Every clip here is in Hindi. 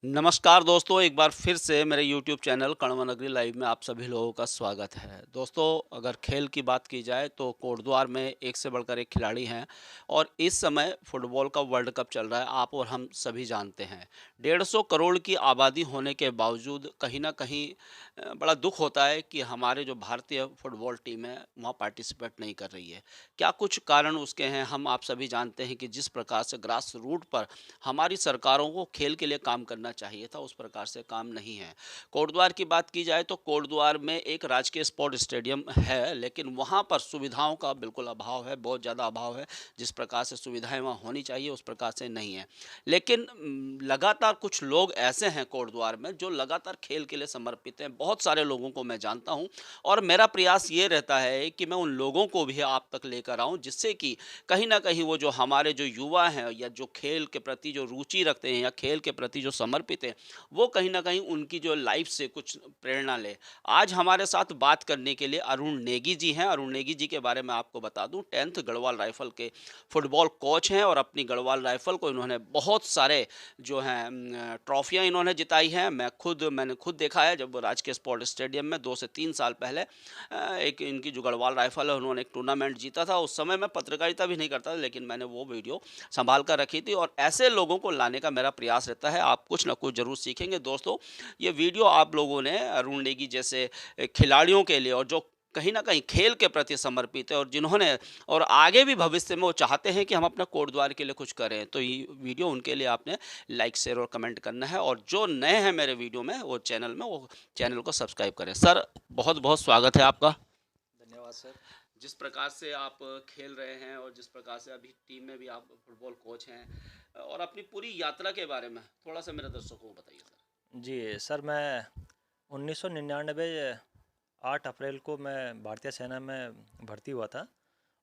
नमस्कार दोस्तों, एक बार फिर से मेरे यूट्यूब चैनल कण्व नगरी लाइव में आप सभी लोगों का स्वागत है। दोस्तों, अगर खेल की बात की जाए तो कोटद्वार में एक से बढ़कर एक खिलाड़ी हैं और इस समय फुटबॉल का वर्ल्ड कप चल रहा है, आप और हम सभी जानते हैं। 150 करोड़ की आबादी होने के बावजूद कहीं न कहीं बड़ा दुःख होता है कि हमारे जो भारतीय फुटबॉल टीम है, वहाँ पार्टिसिपेट नहीं कर रही है। क्या कुछ कारण उसके हैं, हम आप सभी जानते हैं कि जिस प्रकार से ग्रास रूट पर हमारी सरकारों को खेल के लिए काम करना चाहिए था, उस प्रकार से काम नहीं है। कोटद्वार की बात की जाए तो कोटद्वार में एक राजकीय स्पोर्ट स्टेडियम है, लेकिन वहाँ पर सुविधाओं का बिल्कुल अभाव है, बहुत ज़्यादा अभाव है। जिस प्रकार से सुविधाएँ वहाँ होनी चाहिए, उस प्रकार से नहीं है। लेकिन लगातार कुछ लोग ऐसे हैं कोटद्वार में, जो लगातार खेल के लिए समर्पित हैं। बहुत सारे लोगों को मैं जानता हूँ और मेरा प्रयास ये रहता है कि मैं उन लोगों को भी आप तक लेकर आऊँ, जिससे कि कहीं न कहीं वो जो हमारे जो युवा हैं या जो खेल के प्रति जो रुचि रखते हैं या खेल के प्रति जो समर्पित हैं, वो कहीं न कहीं उनकी जो लाइफ़ से कुछ प्रेरणा लें। आज हमारे साथ बात करने के लिए अरुण नेगी जी हैं। अरुण नेगी जी के बारे में आपको बता दूँ, 10th गढ़वाल राइफ़ल के फुटबॉल कोच हैं और अपनी गढ़वाल राइफ़ल को इन्होंने बहुत सारे जो हैं ट्रॉफ़ियाँ इन्होंने जिताई हैं। मैंने खुद देखा है, जब राजकीय स्पोर्ट स्टेडियम में 2 से 3 साल पहले एक इनकी जो गढ़वाल राइफ़ल है, उन्होंने एक टूर्नामेंट जीता था। उस समय मैं पत्रकारिता भी नहीं करता था, लेकिन मैंने वो वीडियो सँभाल कर रखी थी और ऐसे लोगों को लाने का मेरा प्रयास रहता है। आप कुछ न कुछ ज़रूर सीखेंगे दोस्तों। ये वीडियो आप लोगों ने अरुण नेगी जैसे खिलाड़ियों के लिए और जो कहीं न कहीं खेल के प्रति समर्पित है और जिन्होंने और आगे भी भविष्य में वो चाहते हैं कि हम अपने कोटद्वार के लिए कुछ करें, तो ये वीडियो उनके लिए आपने लाइक, शेयर और कमेंट करना है और जो नए हैं मेरे वीडियो में, वो चैनल को सब्सक्राइब करें। सर, बहुत-बहुत स्वागत है आपका। धन्यवाद सर। जिस प्रकार से आप खेल रहे हैं और जिस प्रकार से अभी टीम में भी आप फुटबॉल कोच हैं और अपनी पूरी यात्रा के बारे में थोड़ा-सा मेरे दर्शकों को बताइए सर। जी सर, मैं 1999 8 अप्रैल को मैं भारतीय सेना में भर्ती हुआ था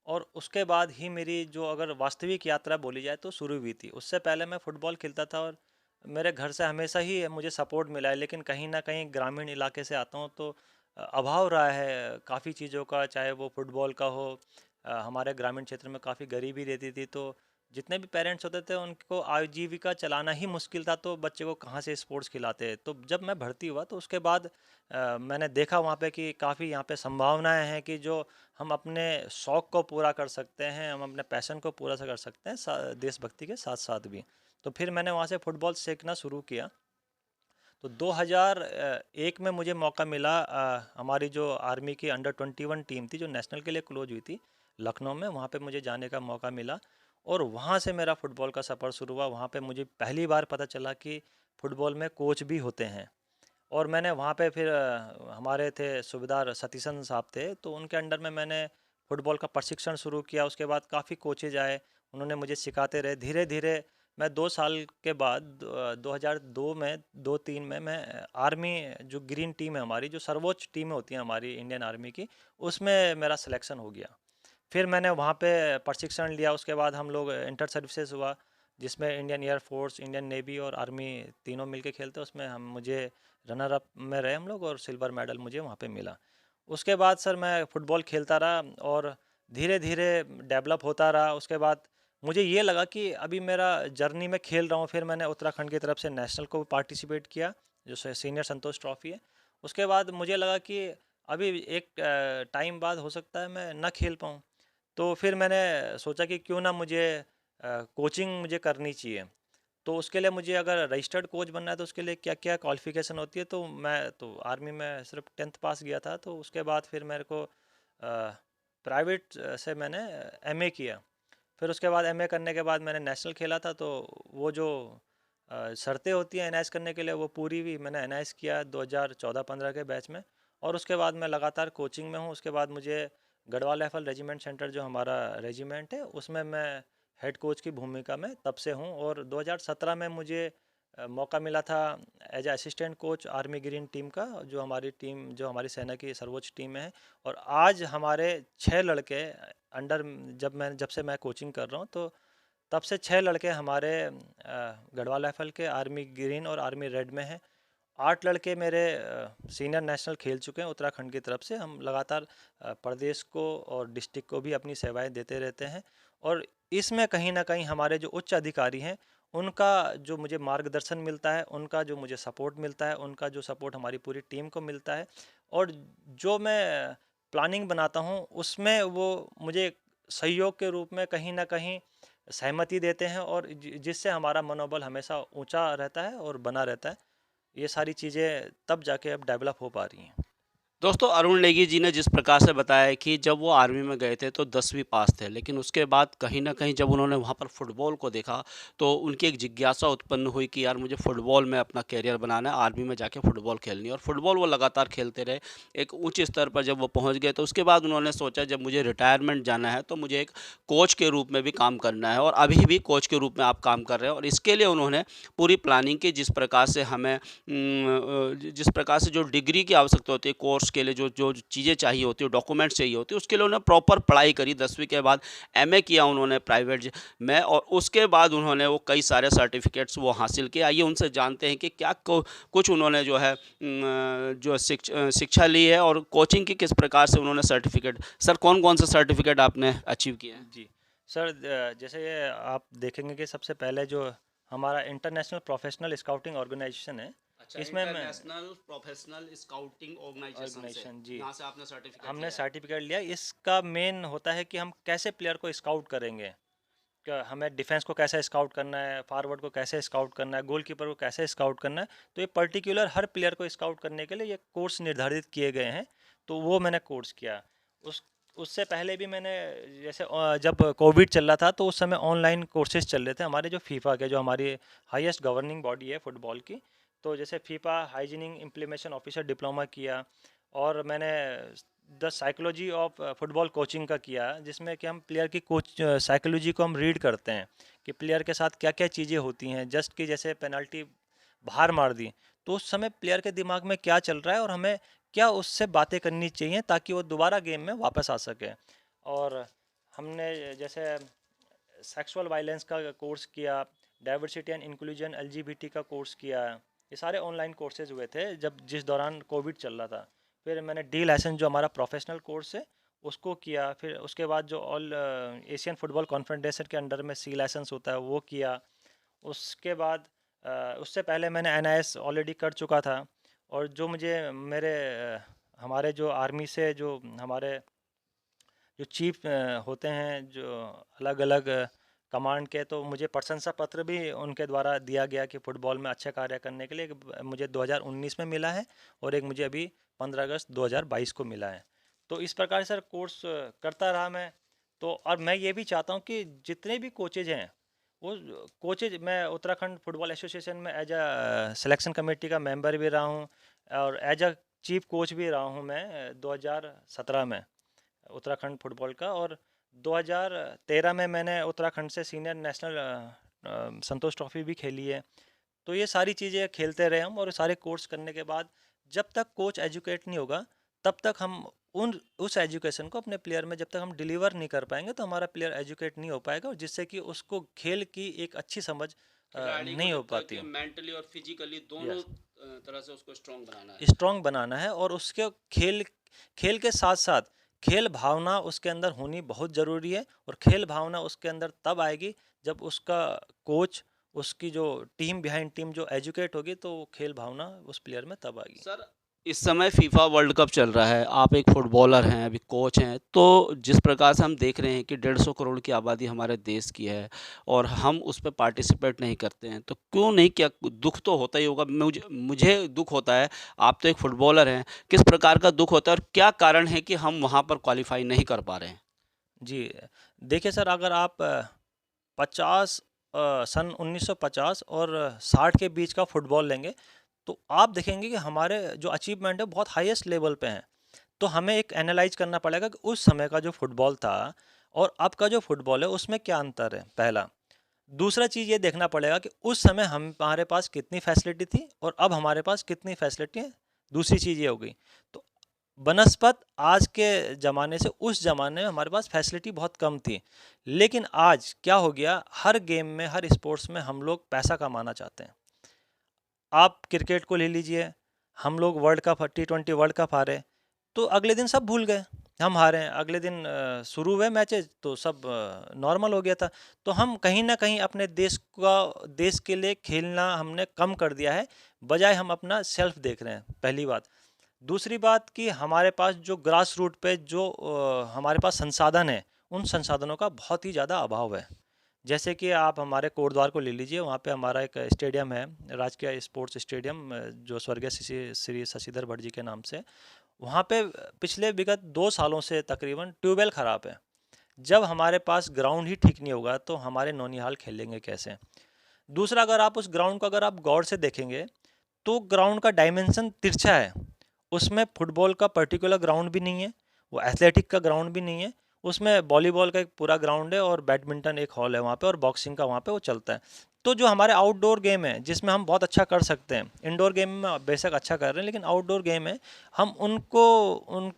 और उसके बाद ही मेरी जो अगर वास्तविक यात्रा बोली जाए तो शुरू हुई थी। उससे पहले मैं फ़ुटबॉल खेलता था और मेरे घर से हमेशा ही मुझे सपोर्ट मिला है, लेकिन कहीं न कहीं ग्रामीण इलाके से आता हूँ तो अभाव रहा है काफ़ी चीज़ों का, चाहे वो फुटबॉल का हो। हमारे ग्रामीण क्षेत्र में काफ़ी गरीबी रहती थी, तो जितने भी पेरेंट्स होते थे उनको आजीविका चलाना ही मुश्किल था, तो बच्चे को कहाँ से स्पोर्ट्स खिलाते। तो जब मैं भर्ती हुआ तो उसके बाद मैंने देखा वहाँ पे कि काफ़ी यहाँ पे संभावनाएं हैं कि जो हम अपने शौक़ को पूरा कर सकते हैं, हम अपने पैशन को पूरा कर सकते हैं देशभक्ति के साथ साथ भी। तो फिर मैंने वहाँ से फ़ुटबॉल सीखना शुरू किया। तो 2001 में मुझे मौका मिला, हमारी जो आर्मी की अंडर 21 टीम थी जो नेशनल के लिए क्लोज हुई थी लखनऊ में, वहाँ पे मुझे जाने का मौका मिला और वहाँ से मेरा फ़ुटबॉल का सफ़र शुरू हुआ। वहाँ पे मुझे पहली बार पता चला कि फ़ुटबॉल में कोच भी होते हैं और मैंने वहाँ पे फिर हमारे थे सूबेदार सतीशन साहब थे, तो उनके अंडर में मैंने फ़ुटबॉल का प्रशिक्षण शुरू किया। उसके बाद काफ़ी कोचेज आए, उन्होंने मुझे सिखाते रहे। धीरे-धीरे मैं 2 साल के बाद 2002 में 2-3 में मैं आर्मी जो ग्रीन टीम है हमारी, जो सर्वोच्च टीमें होती हैं हमारी इंडियन आर्मी की, उसमें मेरा सिलेक्शन हो गया। फिर मैंने वहाँ पे प्रशिक्षण लिया। उसके बाद हम लोग इंटर सर्विसेज हुआ, जिसमें Indian air force, Indian navy और आर्मी तीनों मिलके खेलते हैं। उसमें हम मुझे रनर अप में रहे हम लोग और सिल्वर मेडल मुझे वहाँ पे मिला। उसके बाद सर मैं फ़ुटबॉल खेलता रहा और धीरे-धीरे डेवलप होता रहा। उसके बाद मुझे ये लगा कि अभी मेरा जर्नी में खेल रहा हूँ। फिर मैंने उत्तराखंड की तरफ से नेशनल को पार्टिसिपेट किया, जो सीनियर संतोष ट्रॉफी है। उसके बाद मुझे लगा कि अभी एक टाइम बाद हो सकता है मैं ना खेल पाऊँ। तो फिर मैंने सोचा कि क्यों ना मुझे कोचिंग मुझे करनी चाहिए। तो उसके लिए मुझे अगर रजिस्टर्ड कोच बनना है तो उसके लिए क्या-क्या क्वालिफ़िकेशन होती है, तो मैं तो आर्मी में सिर्फ़ 10th पास किया था। तो उसके बाद फिर मेरे को प्राइवेट से मैंने एमए किया। फिर उसके बाद एमए करने के बाद मैंने नेशनल खेला था, तो वो जो शर्तें होती हैं एनआईएस करने के लिए वो पूरी भी मैंने एनआईएस किया 2014-15 के बैच में और उसके बाद मैं लगातार कोचिंग में हूँ। उसके बाद मुझे गढ़वाल राइफल रेजिमेंट सेंटर जो हमारा रेजिमेंट है उसमें मैं हेड कोच की भूमिका में तब से हूँ और 2017 में मुझे मौका मिला था as assistant coach army green team का, जो हमारी सेना की सर्वोच्च टीम है। और आज हमारे 6 लड़के अंडर, जब से मैं कोचिंग कर रहा हूँ तो तब से 6 लड़के हमारे गढ़वाल राइफल के आर्मी ग्रीन और आर्मी रेड में हैं। 8 लड़के मेरे सीनियर नेशनल खेल चुके हैं उत्तराखंड की तरफ से। हम लगातार प्रदेश को और डिस्ट्रिक्ट को भी अपनी सेवाएं देते रहते हैं और इसमें कहीं न कहीं हमारे जो उच्च अधिकारी हैं उनका जो मुझे मार्गदर्शन मिलता है, उनका जो मुझे सपोर्ट मिलता है, उनका जो सपोर्ट हमारी पूरी टीम को मिलता है, और जो मैं प्लानिंग बनाता हूँ उसमें वो मुझे सहयोग के रूप में कहीं न कहीं सहमति देते हैं, और जिससे हमारा मनोबल हमेशा ऊँचा रहता है और बना रहता है। ये सारी चीज़ें तब जाके अब डेवलप हो पा रही हैं। दोस्तों, अरुण नेगी जी ने जिस प्रकार से बताया कि जब वो आर्मी में गए थे तो 10वीं पास थे, लेकिन उसके बाद कहीं न कहीं जब उन्होंने वहाँ पर फुटबॉल को देखा, तो उनकी एक जिज्ञासा उत्पन्न हुई कि यार मुझे फुटबॉल में अपना करियर बनाना है, आर्मी में जाके फुटबॉल खेलनी है, और फुटबॉल वो लगातार खेलते रहे। एक ऊँच स्तर पर जब वो पहुँच गए तो उसके बाद उन्होंने सोचा जब मुझे रिटायरमेंट जाना है तो मुझे एक कोच के रूप में भी काम करना है, और अभी भी कोच के रूप में आप काम कर रहे हैं, और इसके लिए उन्होंने पूरी प्लानिंग की, जिस प्रकार से हमें जिस प्रकार से जो डिग्री की आवश्यकता होती है कोर्स के लिए, जो जो चीज़ें चाहिए होती है, डॉक्यूमेंट्स चाहिए होती है, उसके लिए उन्होंने प्रॉपर पढ़ाई करी। 10वीं के बाद एमए किया उन्होंने प्राइवेट में, और उसके बाद उन्होंने वो कई सारे सर्टिफिकेट्स वो हासिल किए। आइए उनसे जानते हैं कि क्या कुछ उन्होंने जो है जो शिक्षा ली है, और कोचिंग की किस प्रकार से उन्होंने सर्टिफिकेट, सर कौन कौन से सर्टिफिकेट आपने अचीव किए हैं? जी। सर, जैसे ये आप देखेंगे कि सबसे पहले जो हमारा इंटरनेशनल प्रोफेशनल स्काउटिंग ऑर्गेनाइजेशन है, अच्छा, इसमें मैं इंटरनेशनल प्रोफेशनल स्काउटिंग ऑर्गेनाइजेशन से ऑर्गेनाइजेशन जी, यहाँ से आपने सर्टिफिकेट हमने लिया है। सर्टिफिकेट लिया। इसका मेन होता है कि हम कैसे प्लेयर को स्काउट करेंगे, क्या हमें डिफेंस को कैसे स्काउट करना है, फॉरवर्ड को कैसे स्काउट करना है, गोलकीपर को कैसे स्काउट करना है। तो ये पर्टिकुलर हर प्लेयर को स्काउट करने के लिए ये कोर्स निर्धारित किए गए हैं। तो वो मैंने कोर्स किया। उस उससे पहले भी मैंने, जैसे जब कोविड चल रहा था तो उस समय ऑनलाइन कोर्सेज चल रहे थे हमारे, जो फीफा के, जो हमारी हाईएस्ट गवर्निंग बॉडी है फुटबॉल की। तो जैसे फीफा हाइजीनिंग इम्प्लीमेशन ऑफिसर डिप्लोमा किया, और मैंने the psychology of football coaching का किया, जिसमें कि हम प्लेयर की कोच साइकोलॉजी को हम रीड करते हैं कि प्लेयर के साथ क्या क्या चीज़ें होती हैं। जस्ट कि जैसे पेनल्टी बाहर मार दी, तो उस समय प्लेयर के दिमाग में क्या चल रहा है और हमें क्या उससे बातें करनी चाहिए ताकि वो दोबारा गेम में वापस आ सके। और हमने जैसे सेक्सुअल वायलेंस का कोर्स किया, डाइवर्सिटी एंड इंक्लूजन एलजीबीटी का कोर्स किया। ये सारे ऑनलाइन कोर्सेज हुए थे जब जिस दौरान कोविड चल रहा था। फिर मैंने डी लाइसेंस, जो हमारा प्रोफेशनल कोर्स है, उसको किया। फिर उसके बाद जो ऑल एशियन फुटबॉल कॉन्फेडरेशन के अंडर में सी लाइसेंस होता है वो किया। उसके बाद उससे पहले मैंने एनआईएस ऑलरेडी कर चुका था। और जो मुझे मेरे हमारे जो आर्मी से जो हमारे जो चीफ होते हैं, जो अलग अलग कमांड के, तो मुझे प्रशंसा पत्र भी उनके द्वारा दिया गया कि फ़ुटबॉल में अच्छा कार्य करने के लिए। मुझे 2019 में मिला है, और एक मुझे अभी 15 अगस्त 2022 को मिला है। तो इस प्रकार से कोर्स करता रहा मैं। तो और मैं ये भी चाहता हूँ कि जितने भी कोचेज हैं, वो कोचेज, मैं उत्तराखंड फुटबॉल एसोसिएशन में एज अ सिलेक्शन कमेटी का मेंबर भी रहा हूँ, और एज अ चीफ कोच भी रहा हूँ मैं 2017 में उत्तराखंड फुटबॉल का। और 2013 में मैंने उत्तराखंड से सीनियर नेशनल संतोष ट्रॉफी भी खेली है। तो ये सारी चीज़ें खेलते रहे हम, और सारे कोर्स करने के बाद जब तक कोच एजुकेट नहीं होगा, तब तक हम उन उस एजुकेशन को अपने प्लेयर में जब तक हम डिलीवर नहीं कर पाएंगे, तो हमारा प्लेयर एजुकेट नहीं हो पाएगा, और जिससे कि उसको खेल की एक अच्छी समझ खिलाड़ी को नहीं हो जब तक पाती। मेंटली और फिजिकली दोनों यस, तरह से उसको स्ट्रांग बनाना है। स्ट्रॉन्ग बनाना है, और उसके खेल खेल के साथ साथ खेल भावना उसके अंदर होनी बहुत ज़रूरी है। और खेल भावना उसके अंदर तब आएगी जब उसका कोच, उसकी जो टीम बिहाइंड टीम जो एजुकेट होगी, तो खेल भावना उस प्लेयर में तब आएगी। सर, इस समय फीफा वर्ल्ड कप चल रहा है, आप एक फुटबॉलर हैं, अभी कोच हैं, तो जिस प्रकार से हम देख रहे हैं कि 150 करोड़ की आबादी हमारे देश की है, और हम उस पे पार्टिसिपेट नहीं करते हैं, तो क्यों नहीं? क्या दुख तो होता ही होगा, मुझे मुझे दुख होता है। आप तो एक फुटबॉलर हैं, किस प्रकार का दुख होता है, और क्या कारण है कि हम वहाँ पर क्वालिफाई नहीं कर पा रहे हैं? जी, देखिए सर, अगर आप 50 सन 1950 और 60 के बीच का फुटबॉल लेंगे, तो आप देखेंगे कि हमारे जो अचीवमेंट है बहुत हाईएस्ट लेवल पे हैं। तो हमें एक एनालाइज करना पड़ेगा कि उस समय का जो फुटबॉल था और अब का जो फुटबॉल है उसमें क्या अंतर है, पहला। दूसरा चीज़ ये देखना पड़ेगा कि उस समय हमारे पास कितनी फैसिलिटी थी और अब हमारे पास कितनी फैसिलिटी है। दूसरी चीज़ ये हो गई। तो बनस्पत आज के ज़माने से उस ज़माने में हमारे पास फैसिलिटी बहुत कम थी। लेकिन आज क्या हो गया, हर गेम में, हर स्पोर्ट्स में हम लोग पैसा कमाना चाहते हैं। आप क्रिकेट को ले लीजिए, हम लोग world cup, T20 world cup हारे, तो अगले दिन सब भूल गए। हम हारे हैं, अगले दिन शुरू हुए मैचेज तो सब नॉर्मल हो गया था। तो हम कहीं न कहीं अपने देश के लिए खेलना हमने कम कर दिया है, बजाय हम अपना सेल्फ देख रहे हैं, पहली बात। दूसरी बात कि हमारे पास जो ग्रास रूट पे जो हमारे पास संसाधन है, उन संसाधनों का बहुत ही ज़्यादा अभाव है। जैसे कि आप हमारे कोटद्वार को ले लीजिए, वहाँ पे हमारा एक स्टेडियम है, राजकीय स्पोर्ट्स स्टेडियम, जो स्वर्गीय श्री शशिधर भट्ट जी के नाम से। वहाँ पे पिछले विगत 2 सालों से तकरीबन ट्यूबवेल ख़राब है। जब हमारे पास ग्राउंड ही ठीक नहीं होगा तो हमारे नौनिहाल खेलेंगे कैसे? दूसरा, अगर आप उस ग्राउंड को अगर आप गौर से देखेंगे तो ग्राउंड का डायमेंशन तिरछा है। उसमें फुटबॉल का पर्टिकुलर ग्राउंड भी नहीं है, वो एथलेटिक का ग्राउंड भी नहीं है। उसमें वॉलीबॉल का एक पूरा ग्राउंड है और बैडमिंटन एक हॉल है वहाँ पे, और बॉक्सिंग का वहाँ पे वो चलता है। तो जो हमारे आउटडोर गेम है जिसमें हम बहुत अच्छा कर सकते हैं, इंडोर गेम में बेशक अच्छा कर रहे हैं, लेकिन आउटडोर गेम है, हम उनको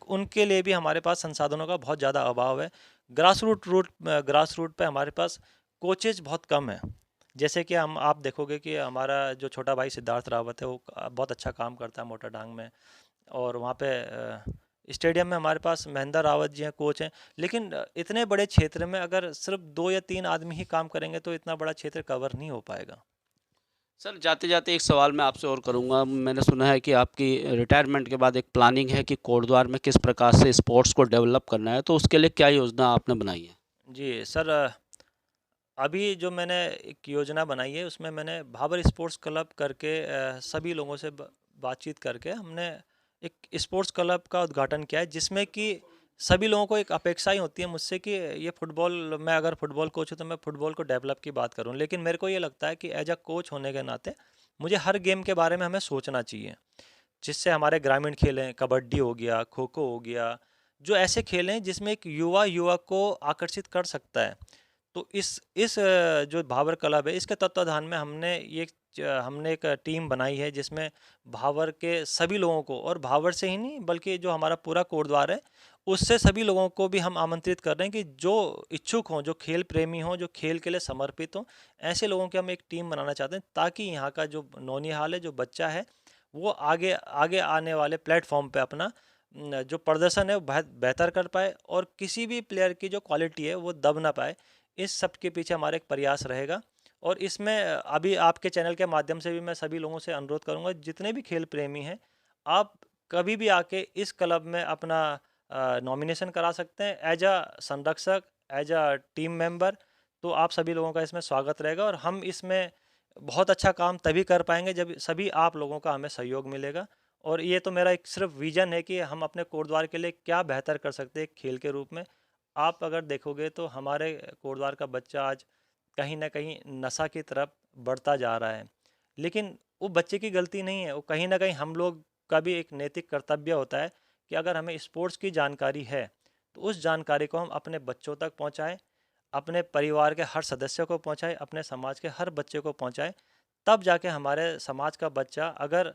उनके लिए भी हमारे पास संसाधनों का बहुत ज़्यादा अभाव है। ग्रास रूट पे हमारे पास कोचेज बहुत कम है। जैसे कि हम आप देखोगे कि हमारा जो छोटा भाई सिद्धार्थ रावत है, वो बहुत अच्छा काम करता है मोटर डांग में, और वहाँ पे स्टेडियम में हमारे पास महेंद्र रावत जी हैं, कोच हैं। लेकिन इतने बड़े क्षेत्र में अगर सिर्फ 2 या 3 आदमी ही काम करेंगे तो इतना बड़ा क्षेत्र कवर नहीं हो पाएगा। सर, जाते-जाते एक सवाल मैं आपसे और करूँगा। मैंने सुना है कि आपकी रिटायरमेंट के बाद एक प्लानिंग है कि कोटद्वार में किस प्रकार से स्पोर्ट्स को डेवलप करना है, तो उसके लिए क्या योजना आपने बनाई है? जी सर, अभी जो मैंने एक योजना बनाई है उसमें मैंने भाबर स्पोर्ट्स क्लब करके सभी लोगों से बातचीत करके हमने एक स्पोर्ट्स क्लब का उद्घाटन किया है, जिसमें कि सभी लोगों को एक अपेक्षाएं होती है मुझसे कि ये फुटबॉल, मैं अगर फुटबॉल कोच हूँ तो मैं फुटबॉल को डेवलप की बात करूँ, लेकिन मेरे को ये लगता है कि एज अ कोच होने के नाते मुझे हर गेम के बारे में हमें सोचना चाहिए, जिससे हमारे ग्रामीण खेल हैं, कबड्डी हो गया, खो खो हो गया, जो ऐसे खेल हैं जिसमें एक युवा को आकर्षित कर सकता है। तो जो भाबर क्लब है, इसके तत्वाधान में हमने एक टीम बनाई है, जिसमें भाबर के सभी लोगों को, और भाबर से ही नहीं बल्कि जो हमारा पूरा कोटद्वार है उससे सभी लोगों को भी हम आमंत्रित कर रहे हैं कि जो इच्छुक हों, जो खेल प्रेमी हों, जो खेल के लिए समर्पित हों, ऐसे लोगों की हम एक टीम बनाना चाहते हैं, ताकि यहाँ का जो नौनिहाल है, जो बच्चा है, वो आगे आगे आने वाले प्लेटफॉर्म पे अपना जो प्रदर्शन है वो बेहतर कर पाए, और किसी भी प्लेयर की जो क्वालिटी है वो दब ना पाए। इस सब के पीछे हमारा एक प्रयास रहेगा। और इसमें अभी आपके चैनल के माध्यम से भी मैं सभी लोगों से अनुरोध करूंगा, जितने भी खेल प्रेमी हैं, आप कभी भी आके इस क्लब में अपना नॉमिनेशन करा सकते हैं, एज अ संरक्षक, एज अ टीम मेंबर। तो आप सभी लोगों का इसमें स्वागत रहेगा, और हम इसमें बहुत अच्छा काम तभी कर पाएंगे जब सभी आप लोगों का हमें सहयोग मिलेगा। और ये तो मेरा एक सिर्फ विजन है कि हम अपने कोटद्वार के लिए क्या बेहतर कर सकते हैं एक खेल के रूप में। आप अगर देखोगे तो हमारे कोटद्वार का बच्चा आज कहीं न कहीं नशा की तरफ बढ़ता जा रहा है। लेकिन वो बच्चे की गलती नहीं है, वो कहीं न कहीं हम लोग का भी एक नैतिक कर्तव्य होता है कि अगर हमें स्पोर्ट्स की जानकारी है, तो उस जानकारी को हम अपने बच्चों तक पहुँचाएँ, अपने परिवार के हर सदस्य को पहुँचाएँ, अपने समाज के हर बच्चे को पहुँचाएँ। तब जाके हमारे समाज का बच्चा अगर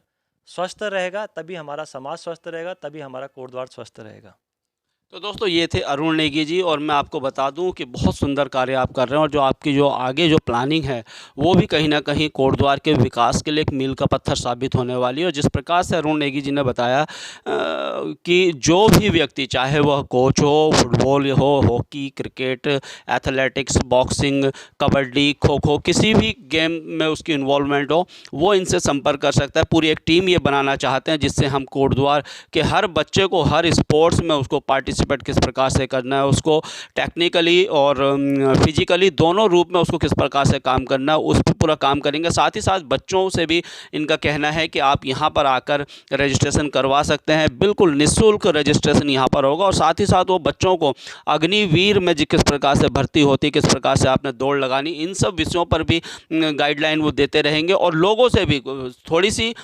स्वस्थ रहेगा, तभी हमारा समाज स्वस्थ रहेगा, तभी हमारा कोटद्वार स्वस्थ रहेगा। तो दोस्तों, ये थे अरुण नेगी जी, और मैं आपको बता दूं कि बहुत सुंदर कार्य आप कर रहे हैं, और जो आपकी जो आगे जो प्लानिंग है वो भी कहीं ना कहीं कोटद्वार के विकास के लिए एक मील का पत्थर साबित होने वाली है। और जिस प्रकार से अरुण नेगी जी ने बताया कि जो भी व्यक्ति, चाहे वह कोच हो, फुटबॉल हो, hockey, cricket, athletics, boxing, kabaddi, kho kho, किसी भी गेम में उसकी इन्वॉल्वमेंट हो, वो इनसे संपर्क कर सकता है। पूरी एक टीम ये बनाना चाहते हैं जिससे हम कोटद्वार के हर बच्चे को हर स्पोर्ट्स में उसको पार्टिसिपेट किस प्रकार से करना है, उसको टेक्निकली और फिजिकली दोनों रूप में उसको किस प्रकार से काम करना है, उस पर पूरा काम करेंगे। साथ ही साथ बच्चों से भी इनका कहना है कि आप यहाँ पर आकर रजिस्ट्रेशन करवा सकते हैं, बिल्कुल निःशुल्क रजिस्ट्रेशन यहाँ पर होगा। और साथ ही साथ वो बच्चों को अग्निवीर में किस प्रकार से भर्ती होती, किस प्रकार से आपने दौड़ लगानी, इन सब विषयों पर भी गाइडलाइन वो देते रहेंगे। और लोगों से भी थोड़ी सी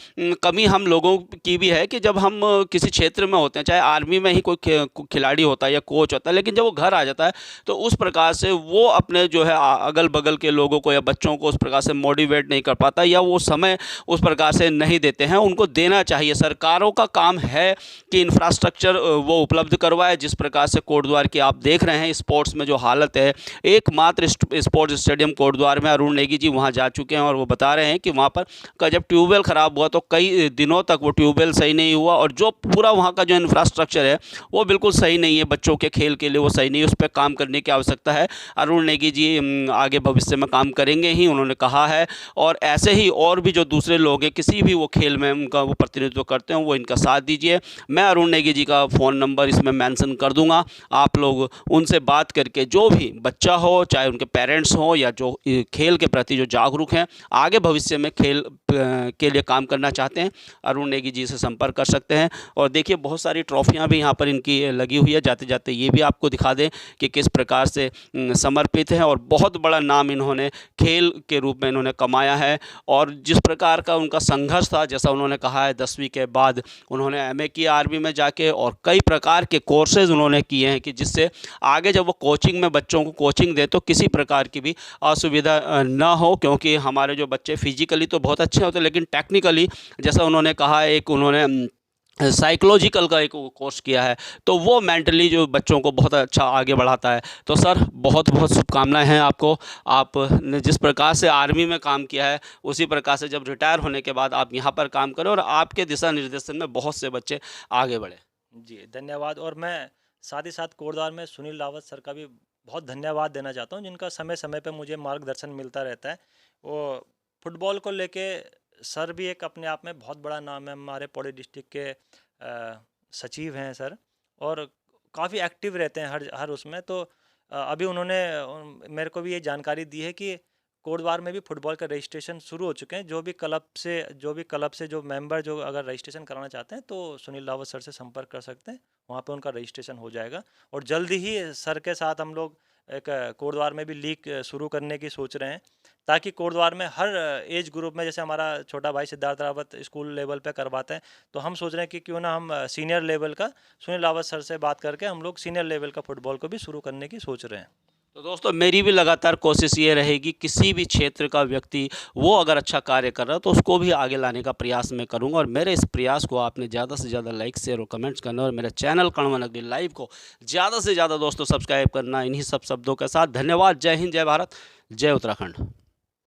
कमी हम लोगों की भी है कि जब हम किसी क्षेत्र में होते हैं, चाहे आर्मी में ही कोई खिलाड़ी होता है या कोच होता है, लेकिन जब वो घर आ जाता है तो उस प्रकार से वो अपने जो है अगल बगल के लोगों को या बच्चों को उस प्रकार से मोटिवेट नहीं कर पाता, या वो समय उस प्रकार से नहीं देते हैं। उनको देना चाहिए। सरकारों का काम है कि इंफ्रास्ट्रक्चर वो उपलब्ध करवाए। जिस प्रकार से कोटद्वार की आप देख रहे हैं स्पोर्ट्स में जो हालत है, एकमात्र स्पोर्ट्स स्टेडियम कोटद्वार में, अरुण नेगी जी वहाँ जा चुके हैं और वो बता रहे हैं कि वहाँ पर का जब ट्यूबवेल ख़राब हुआ तो कई दिनों तक वो ट्यूबवेल सही नहीं हुआ, और जो पूरा वहाँ का जो इंफ्रास्ट्रक्चर है वो बिल्कुल सही सही नहीं है, बच्चों के खेल के लिए वो सही नहीं है, उस पर काम करने की आवश्यकता है। अरुण नेगी जी आगे भविष्य में काम करेंगे ही, उन्होंने कहा है। और ऐसे ही और भी जो दूसरे लोग हैं, किसी भी वो खेल में उनका वो प्रतिनिधित्व करते हैं, वो इनका साथ दीजिए। मैं अरुण नेगी जी का फ़ोन नंबर इसमें मेंशन कर दूंगा, आप लोग उनसे बात करके जो भी बच्चा हो, चाहे उनके पेरेंट्स हो या जो खेल के प्रति जो जागरूक हैं, आगे भविष्य में खेल के लिए काम करना चाहते हैं, अरुण नेगी जी से संपर्क कर सकते हैं। और देखिए बहुत सारी ट्रॉफियां भी यहाँ पर इनकी लगी हुई है। जाते जाते ये भी आपको दिखा दें कि किस प्रकार से समर्पित है, और बहुत बड़ा नाम इन्होंने खेल के रूप में इन्होंने कमाया है। और जिस प्रकार का उनका संघर्ष था, जैसा उन्होंने कहा है 10वीं के बाद उन्होंने एमए किया आर्मी में जाके, और कई प्रकार के कोर्सेज उन्होंने किए हैं कि जिससे आगे जब वो कोचिंग में बच्चों को कोचिंग दें तो किसी प्रकार की भी असुविधा ना हो। क्योंकि हमारे जो बच्चे फिजिकली तो बहुत अच्छे होते हैं, लेकिन टेक्निकली, जैसा उन्होंने कहा, एक उन्होंने साइकोलॉजिकल का एक कोर्स किया है, तो वो मेंटली जो बच्चों को बहुत अच्छा आगे बढ़ाता है। तो सर बहुत बहुत शुभकामनाएं हैं आपको। आपने जिस प्रकार से आर्मी में काम किया है, उसी प्रकार से जब रिटायर होने के बाद आप यहाँ पर काम करें और आपके दिशा निर्देशन में बहुत से बच्चे आगे बढ़े। जी, धन्यवाद। और मैं साथ ही साथ कोटद्वार में सुनील रावत सर का भी बहुत धन्यवाद देना चाहता हूँ, जिनका समय समय पे मुझे मार्गदर्शन मिलता रहता है। वो फुटबॉल को लेके सर भी एक अपने आप में बहुत बड़ा नाम है, हमारे पौड़ी डिस्ट्रिक्ट के सचिव हैं सर, और काफ़ी एक्टिव रहते हैं हर हर उसमें। तो अभी उन्होंने मेरे को भी ये जानकारी दी है कि कोटद्वार में भी फुटबॉल का रजिस्ट्रेशन शुरू हो चुके हैं। जो भी क्लब से जो मेंबर जो अगर रजिस्ट्रेशन कराना चाहते हैं तो सुनील रावत सर से संपर्क कर सकते हैं, वहाँ पे उनका रजिस्ट्रेशन हो जाएगा। और जल्दी ही सर के साथ हम लोग एक कोटद्वार में भी लीग शुरू करने की सोच रहे हैं, ताकि कोटद्वार में हर एज ग्रुप में, जैसे हमारा छोटा भाई सिद्धार्थ रावत स्कूल लेवल पे करवाते हैं, तो हम सोच रहे हैं कि क्यों ना हम सीनियर लेवल का सुनील रावत सर से बात करके हम लोग सीनियर लेवल का फुटबॉल को भी शुरू करने की सोच रहे हैं। तो दोस्तों मेरी भी लगातार कोशिश ये रहेगी, किसी भी क्षेत्र का व्यक्ति वो अगर अच्छा कार्य कर रहा है तो उसको भी आगे लाने का प्रयास मैं करूंगा। और मेरे इस प्रयास को आपने ज़्यादा से ज़्यादा लाइक, शेयर और कमेंट्स करना, और मेरे चैनल कण्व नगरी लाइव को ज़्यादा से ज़्यादा दोस्तों सब्सक्राइब करना। इन्हीं सब शब्दों के साथ धन्यवाद। जय हिंद, जय भारत, जय उत्तराखंड।